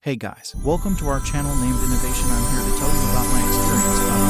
Hey guys, welcome to our channel named Innovation. I'm here to tell you about my experience about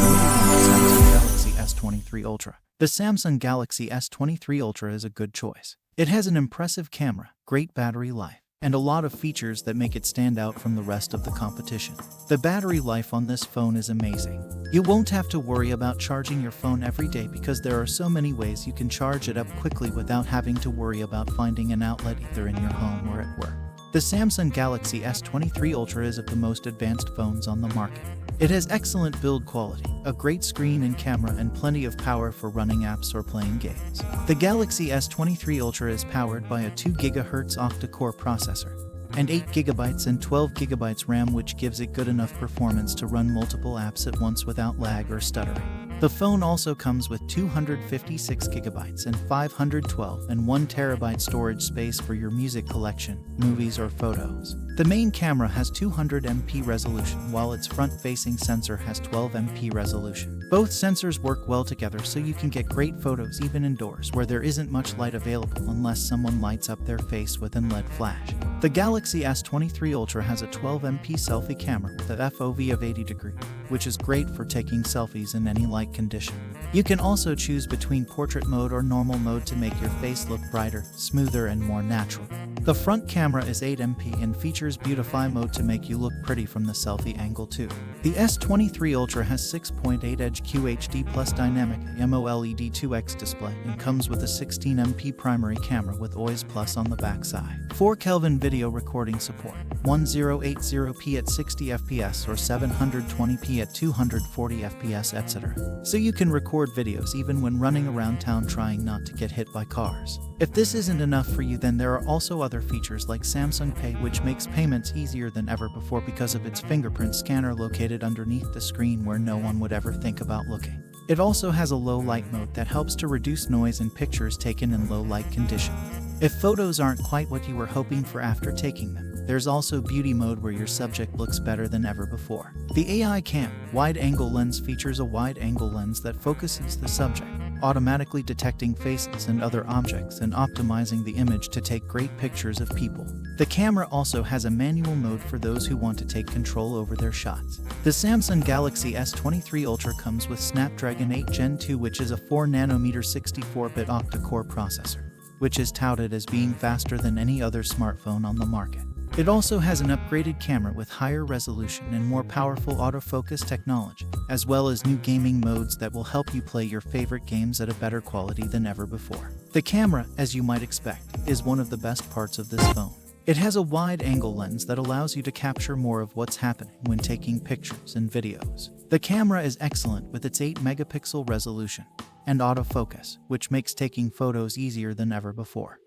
the Samsung Galaxy S23 Ultra. The Samsung Galaxy S23 Ultra is a good choice. It has an impressive camera, great battery life, and a lot of features that make it stand out from the rest of the competition. The battery life on this phone is amazing. You won't have to worry about charging your phone every day because there are so many ways you can charge it up quickly without having to worry about finding an outlet either in your home or at work. The Samsung Galaxy S23 Ultra is of the most advanced phones on the market. It has excellent build quality, a great screen and camera, and plenty of power for running apps or playing games. The Galaxy S23 Ultra is powered by a 2 GHz octa-core processor and 8 GB and 12 GB RAM, which gives it good enough performance to run multiple apps at once without lag or stuttering. The phone also comes with 256 GB and 512 and 1 TB storage space for your music collection, movies, or photos. The main camera has 200MP resolution, while its front-facing sensor has 12MP resolution. Both sensors work well together, so you can get great photos even indoors where there isn't much light available unless someone lights up their face with an LED flash. The Galaxy S23 Ultra has a 12MP selfie camera with a FOV of 80 degrees, which is great for taking selfies in any light condition. You can also choose between portrait mode or normal mode to make your face look brighter, smoother, and more natural. The front camera is 8MP and features Beautify mode to make you look pretty from the selfie angle too. The S23 Ultra has 6.8-inch QHD plus dynamic AMOLED 2X display and comes with a 16MP primary camera with OIS Plus on the backside. 4 Kelvin video recording support, 1080p at 60fps or 720p at 240fps, etc. So you can record videos even when running around town trying not to get hit by cars. If this isn't enough for you, then there are also other features like Samsung Pay, which makes payments easier than ever before because of its fingerprint scanner located underneath the screen where no one would ever think about looking. It also has a low light mode that helps to reduce noise in pictures taken in low light conditions. If photos aren't quite what you were hoping for after taking them, there's also beauty mode where your subject looks better than ever before. The AI Cam wide-angle lens features a wide-angle lens that focuses the subject, automatically detecting faces and other objects and optimizing the image to take great pictures of people. The camera also has a manual mode for those who want to take control over their shots. The Samsung Galaxy S23 Ultra comes with Snapdragon 8 Gen 2, which is a 4nm 64-bit octa-core processor, which is touted as being faster than any other smartphone on the market. It also has an upgraded camera with higher resolution and more powerful autofocus technology, as well as new gaming modes that will help you play your favorite games at a better quality than ever before. The camera, as you might expect, is one of the best parts of this phone. It has a wide-angle lens that allows you to capture more of what's happening when taking pictures and videos. The camera is excellent with its 8-megapixel resolution and autofocus, which makes taking photos easier than ever before.